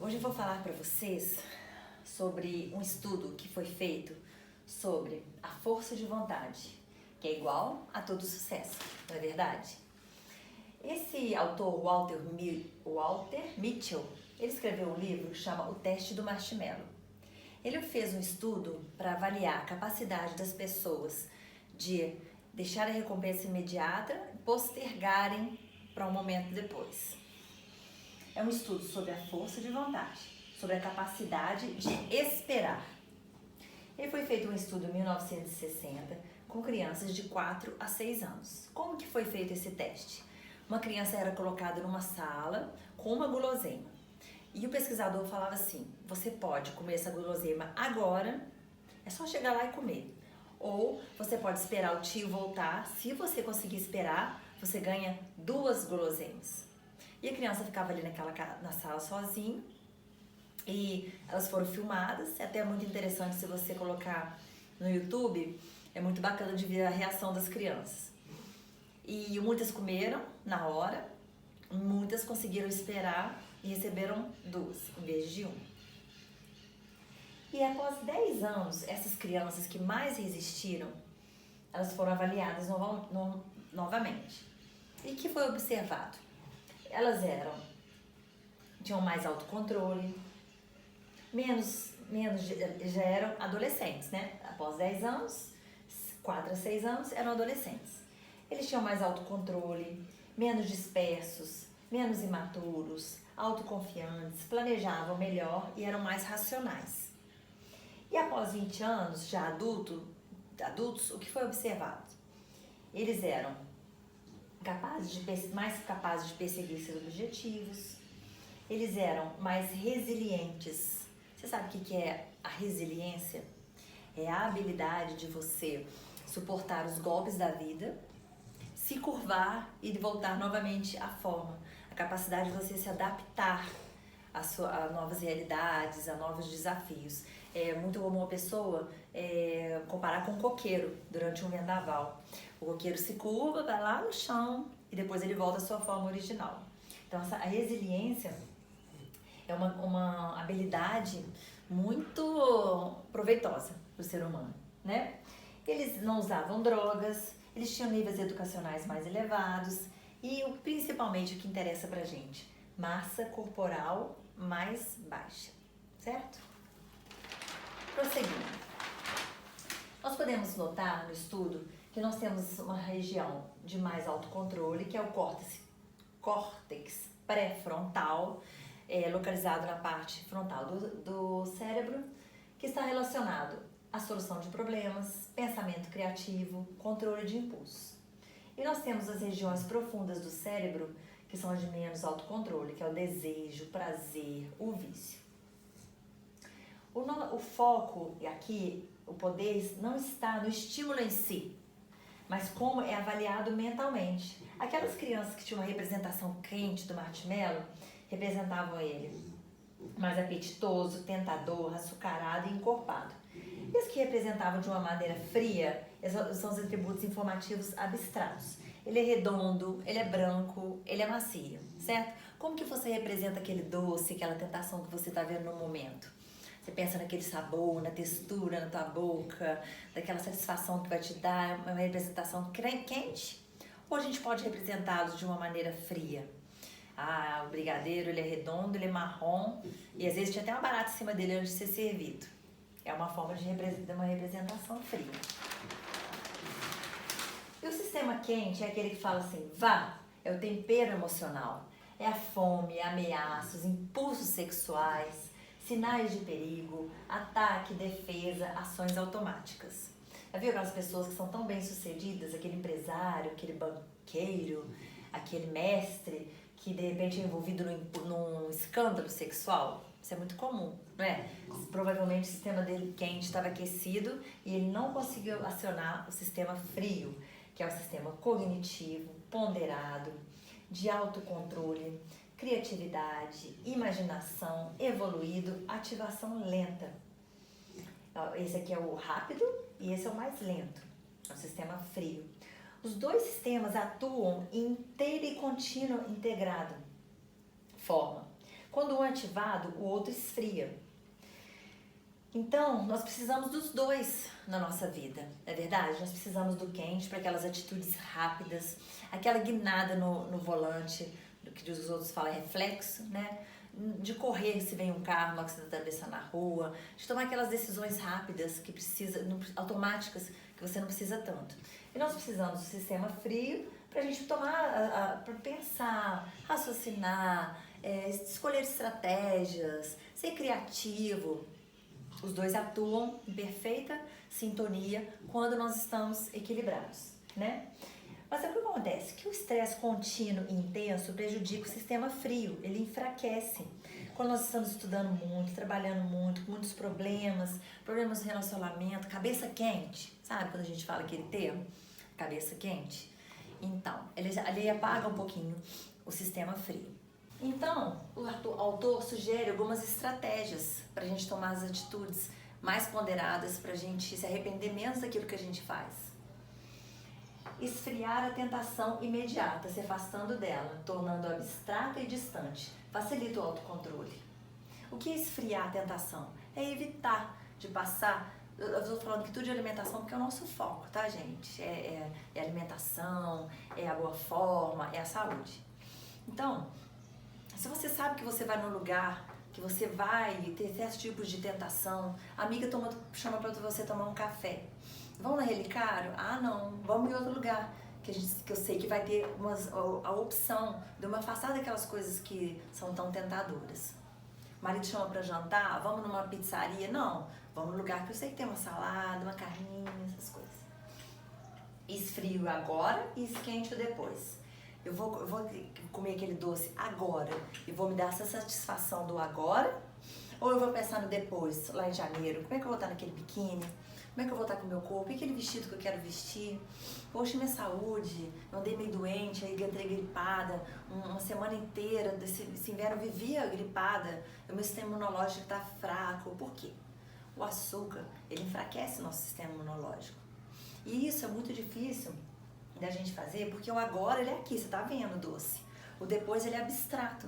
Hoje eu vou falar para vocês sobre um estudo que foi feito sobre a força de vontade, que é igual a todo sucesso, não é verdade? Esse autor, Walter Mitchell, ele escreveu um livro que chama O Teste do Marshmallow. Ele fez um estudo para avaliar a capacidade das pessoas de deixar a recompensa imediata e postergarem para um momento depois. É um estudo sobre a força de vontade, sobre a capacidade de esperar. Ele foi feito um estudo em 1960 com crianças de 4 a 6 anos. Como que foi feito esse teste? Uma criança era colocada numa sala com uma guloseima. E o pesquisador falava assim: você pode comer essa guloseima agora, é só chegar lá e comer. Ou você pode esperar o tio voltar. Se você conseguir esperar, você ganha 2 guloseimas. E a criança ficava ali na sala sozinha. E elas foram filmadas. É até muito interessante se você colocar no YouTube. É muito bacana de ver a reação das crianças. E muitas comeram na hora. Muitas conseguiram esperar e receberam 2 em vez de 1. E após 10 anos, essas crianças que mais resistiram, elas foram avaliadas novamente. E o que foi observado? Elas tinham mais autocontrole, já eram adolescentes, né? Após 10 anos, 4 a 6 anos, eram adolescentes. Eles tinham mais autocontrole, menos dispersos, menos imaturos, autoconfiantes, planejavam melhor e eram mais racionais. E após 20 anos, já adultos, o que foi observado? Eles eram mais capazes de perseguir seus objetivos, eles eram mais resilientes. Você sabe o que é a resiliência? É a habilidade de você suportar os golpes da vida, se curvar e voltar novamente à forma. A capacidade de você se adaptar a novas realidades, a novos desafios. É muito comum uma pessoa comparar com um coqueiro durante um vendaval. O coqueiro se curva, vai lá no chão e depois ele volta à sua forma original. Então, a resiliência é uma habilidade muito proveitosa para o ser humano, né? Eles não usavam drogas, eles tinham níveis educacionais mais elevados e principalmente o que interessa pra gente, massa corporal mais baixa, certo? Prosseguindo. Nós podemos notar no estudo que nós temos uma região de mais autocontrole, que é o córtex pré-frontal, localizado na parte frontal do cérebro, que está relacionado à solução de problemas, pensamento criativo, controle de impulsos. E nós temos as regiões profundas do cérebro, que são as de menos autocontrole, que é o desejo, o prazer, o vício. O foco aqui, o poder, não está no estímulo em si, mas como é avaliado mentalmente. Aquelas crianças que tinham uma representação quente do marshmallow, representavam ele mais apetitoso, tentador, açucarado e encorpado. E os que representavam de uma maneira fria, são os atributos informativos abstratos. Ele é redondo, ele é branco, ele é macio, certo? Como que você representa aquele doce, aquela tentação que você está vendo no momento? Você pensa naquele sabor, na textura na tua boca, daquela satisfação que vai te dar, uma representação quente? Ou a gente pode representá-los de uma maneira fria? Ah, o brigadeiro, ele é redondo, ele é marrom e às vezes tinha até uma barata em cima dele antes de ser servido. É uma forma de uma representação fria. E o sistema quente é aquele que fala assim, vá, é o tempero emocional, é a fome, ameaças, impulsos sexuais, sinais de perigo, ataque, defesa, ações automáticas. Já viu aquelas pessoas que são tão bem sucedidas, aquele empresário, aquele banqueiro, aquele mestre, que de repente é envolvido num escândalo sexual? Isso é muito comum, não é? Provavelmente o sistema dele quente estava aquecido e ele não conseguiu acionar o sistema frio, que é o sistema cognitivo, ponderado, de autocontrole, criatividade, imaginação, evoluído, ativação lenta. Esse aqui é o rápido e esse é o mais lento, é o sistema frio. Os dois sistemas atuam em inteiro e contínuo integrado forma. Quando um é ativado, o outro esfria. Então, nós precisamos dos dois na nossa vida, não é verdade? Nós precisamos do quente para aquelas atitudes rápidas, aquela guinada no volante, do que os outros falam é reflexo, né? De correr se vem um carro lá que você está atravessando na rua, de tomar aquelas decisões rápidas que automáticas, que você não precisa tanto. E nós precisamos do sistema frio para a gente para pensar, raciocinar, escolher estratégias, ser criativo. Os dois atuam em perfeita sintonia quando nós estamos equilibrados, né? Mas o que acontece? Que o estresse contínuo e intenso prejudica o sistema frio, ele enfraquece. Quando nós estamos estudando muito, trabalhando muito, com muitos problemas no relacionamento, cabeça quente, sabe quando a gente fala aquele termo? Cabeça quente? Então, ele apaga um pouquinho o sistema frio. Então, o autor sugere algumas estratégias para a gente tomar as atitudes mais ponderadas, para a gente se arrepender menos daquilo que a gente faz. Esfriar a tentação imediata, se afastando dela, tornando-a abstrata e distante, facilita o autocontrole. O que é esfriar a tentação? É evitar de passar. Eu estou falando que tudo de alimentação porque é o nosso foco, tá, gente? É a alimentação, é a boa forma, é a saúde. Então, se você sabe que você vai num lugar, que você vai ter certos tipos de tentação, a amiga chama para você tomar um café. Vamos na Relicário? Ah, não, vamos em outro lugar, que eu sei que vai ter a opção de me afastar daquelas coisas que são tão tentadoras. O marido chama para jantar, vamos numa pizzaria? Não, vamos num lugar que eu sei que tem uma salada, uma carninha, essas coisas. Esfrio agora e esquente depois. Eu vou comer aquele doce agora e vou me dar essa satisfação do agora, ou eu vou pensar no depois, lá em janeiro, como é que eu vou estar naquele biquíni, como é que eu vou estar com o meu corpo, e aquele vestido que eu quero vestir, poxa, minha saúde, eu andei meio doente, aí entrei gripada, uma semana inteira, esse inverno eu vivia gripada, o meu sistema imunológico está fraco. Por quê? O açúcar, ele enfraquece o nosso sistema imunológico, e isso é muito difícil da gente fazer, porque o agora ele é aqui, você tá vendo o doce. O depois ele é abstrato.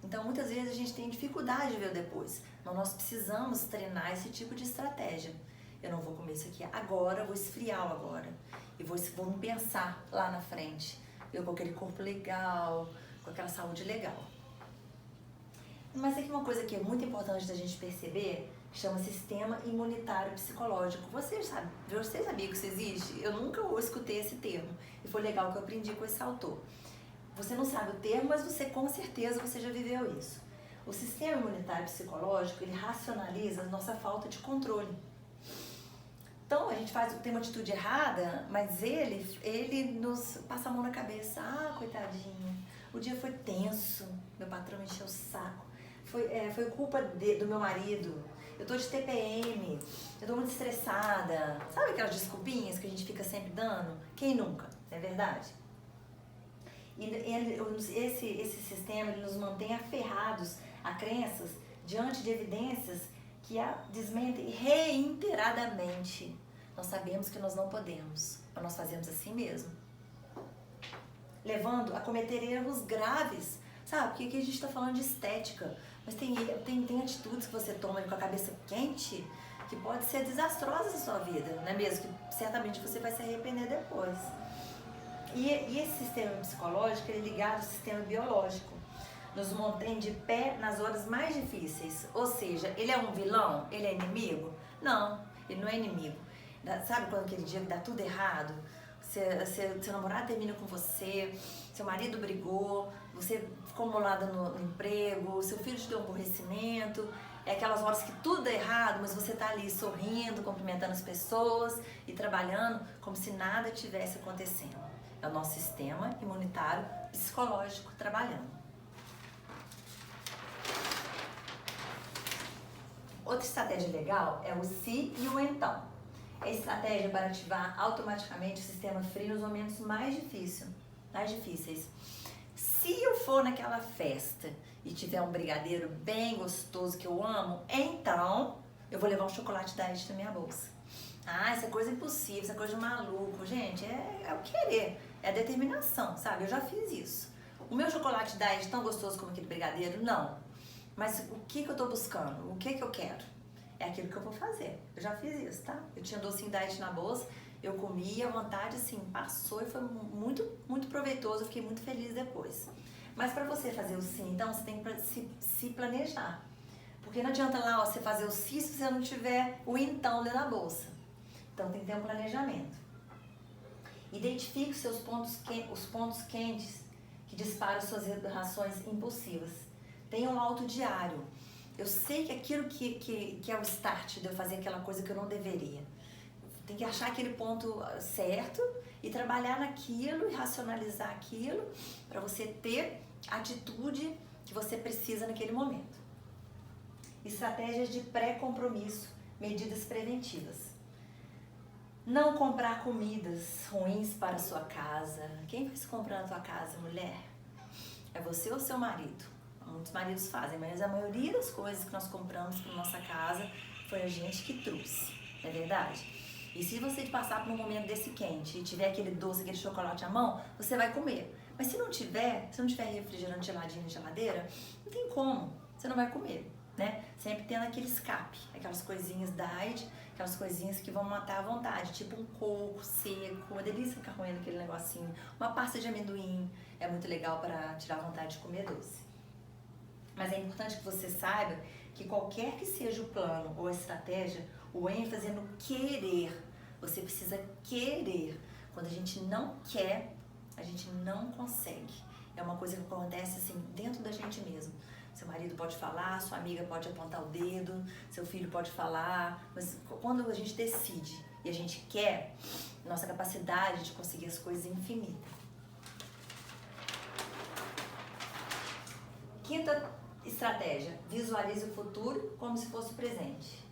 Então muitas vezes a gente tem dificuldade de ver o depois, mas nós precisamos treinar esse tipo de estratégia. Eu não vou comer isso aqui agora, eu vou esfriar o agora. E vou me pensar lá na frente. Eu com aquele corpo legal, com aquela saúde legal. Mas aqui uma coisa que é muito importante da gente perceber, que chama sistema imunitário psicológico. Você sabia que isso existe? Eu nunca escutei esse termo. E foi legal que eu aprendi com esse autor. Você não sabe o termo, mas você com certeza você já viveu isso. O sistema imunitário psicológico, ele racionaliza a nossa falta de controle. Então, a gente tem uma atitude errada, mas ele nos passa a mão na cabeça. Ah, coitadinho, o dia foi tenso, meu patrão encheu o saco. Foi culpa do meu marido. Eu tô de TPM, eu tô muito estressada. Sabe aquelas desculpinhas que a gente fica sempre dando? Quem nunca? Não é verdade? E esse sistema ele nos mantém aferrados a crenças diante de evidências que a desmentem reiteradamente. Nós sabemos que nós não podemos, mas nós fazemos assim mesmo. Levando a cometer erros graves. Sabe? Porque aqui a gente está falando de estética. Mas tem atitudes que você toma com a cabeça quente que pode ser desastrosas na sua vida, não é mesmo? Que certamente você vai se arrepender depois. E esse sistema psicológico ele é ligado ao sistema biológico. Nos mantém de pé nas horas mais difíceis. Ou seja, ele é um vilão? Ele é inimigo? Não, ele não é inimigo. Sabe quando aquele dia que dá tudo errado? Seu namorado termina com você, seu marido brigou, você ficou molada no emprego, seu filho te deu um aborrecimento, é aquelas horas que tudo dá errado, mas você tá ali sorrindo, cumprimentando as pessoas e trabalhando como se nada tivesse acontecendo. É o nosso sistema imunitário psicológico trabalhando. Outra estratégia legal é o se e o então. É estratégia para ativar automaticamente o sistema frio nos momentos mais difíceis. Se eu for naquela festa e tiver um brigadeiro bem gostoso que eu amo, então eu vou levar um chocolate diet na minha bolsa. Ah, essa é coisa impossível, essa coisa de maluco. Gente, é o querer, é a determinação, sabe? Eu já fiz isso. O meu chocolate diet tão gostoso como aquele brigadeiro? Não. Mas o que eu estou buscando? O que eu quero? É aquilo que eu vou fazer. Eu já fiz isso, tá? Eu tinha docinho diet na bolsa, eu comi, a vontade, assim, passou e foi muito, muito proveitoso. Eu fiquei muito feliz depois. Mas para você fazer o sim, então, você tem que se planejar. Porque não adianta lá, ó, você fazer o sim se você não tiver o então dentro da bolsa. Então, tem que ter um planejamento. Identifique os pontos quentes que disparam suas reações impulsivas. Tenha um auto diário. Eu sei que aquilo que é o start de eu fazer aquela coisa que eu não deveria. Tem que achar aquele ponto certo e trabalhar naquilo e racionalizar aquilo para você ter a atitude que você precisa naquele momento. Estratégias de pré-compromisso, medidas preventivas. Não comprar comidas ruins para a sua casa. Quem fez comprar na tua casa, mulher? É você ou seu marido? Muitos maridos fazem, mas a maioria das coisas que nós compramos para nossa casa foi a gente que trouxe, não é verdade? E se você passar por um momento desse quente e tiver aquele doce, aquele chocolate à mão, você vai comer. Mas se não tiver refrigerante geladinho na geladeira, não tem como, você não vai comer, né? Sempre tendo aquele escape, aquelas coisinhas diet, aquelas coisinhas que vão matar a vontade, tipo um coco seco, uma delícia ficar comendo aquele negocinho, uma pasta de amendoim, é muito legal para tirar a vontade de comer doce. Mas é importante que você saiba que qualquer que seja o plano ou a estratégia, o ênfase é no querer. Você precisa querer. Quando a gente não quer, a gente não consegue. É uma coisa que acontece assim dentro da gente mesmo. Seu marido pode falar, sua amiga pode apontar o dedo, seu filho pode falar, mas quando a gente decide e a gente quer, nossa capacidade de conseguir as coisas é infinita. Quinta estratégia, visualize o futuro como se fosse o presente.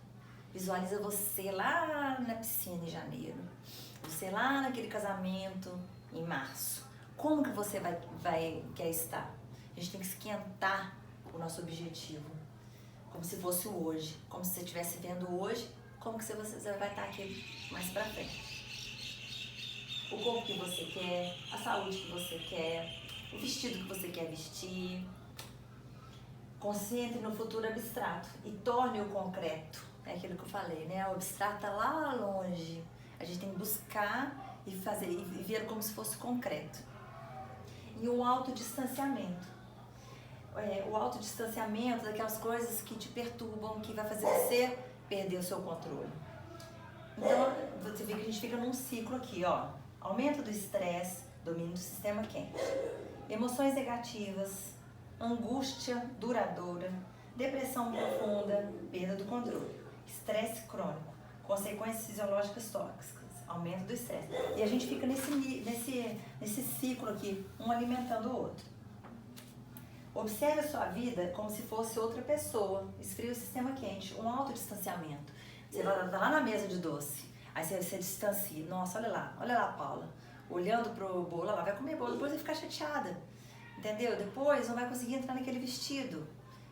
Visualiza você lá na piscina em janeiro, você lá naquele casamento em março. Como que você quer estar? A gente tem que esquentar o nosso objetivo, como se fosse o hoje, como se você estivesse vendo hoje, como que você vai estar aqui mais pra frente. O corpo que você quer, a saúde que você quer, o vestido que você quer vestir. Concentre no futuro abstrato e torne-o concreto. É aquilo que eu falei, né? O abstrato está lá longe. A gente tem que buscar e fazer e ver como se fosse concreto. E o autodistanciamento. O autodistanciamento daquelas coisas que te perturbam, que vai fazer você perder o seu controle. Então, você vê que a gente fica num ciclo aqui, ó. Aumento do estresse, domínio do sistema quente. Emoções negativas, angústia duradoura, depressão profunda, perda do controle, estresse crônico, consequências fisiológicas tóxicas, aumento do estresse. E a gente fica nesse ciclo aqui, um alimentando o outro. Observe a sua vida como se fosse outra pessoa, esfria o sistema quente, um autodistanciamento. Você vai lá na mesa de doce, aí você distancia. Nossa, olha lá, Paula, olhando pro bolo, ela vai comer bolo, depois vai ficar chateada. Entendeu? Depois não vai conseguir entrar naquele vestido.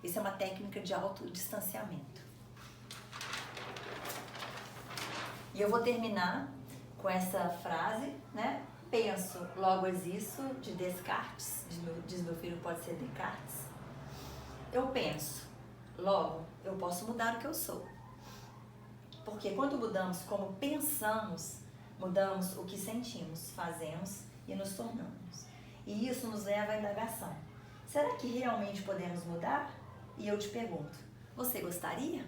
Isso é uma técnica de autodistanciamento. E eu vou terminar com essa frase, né? Penso, logo existo, de Descartes. Diz meu filho, pode ser Descartes. Eu penso, logo eu posso mudar o que eu sou. Porque quando mudamos como pensamos, mudamos o que sentimos, fazemos e nos tornamos. E isso nos leva à indagação. Será que realmente podemos mudar? E eu te pergunto, você gostaria?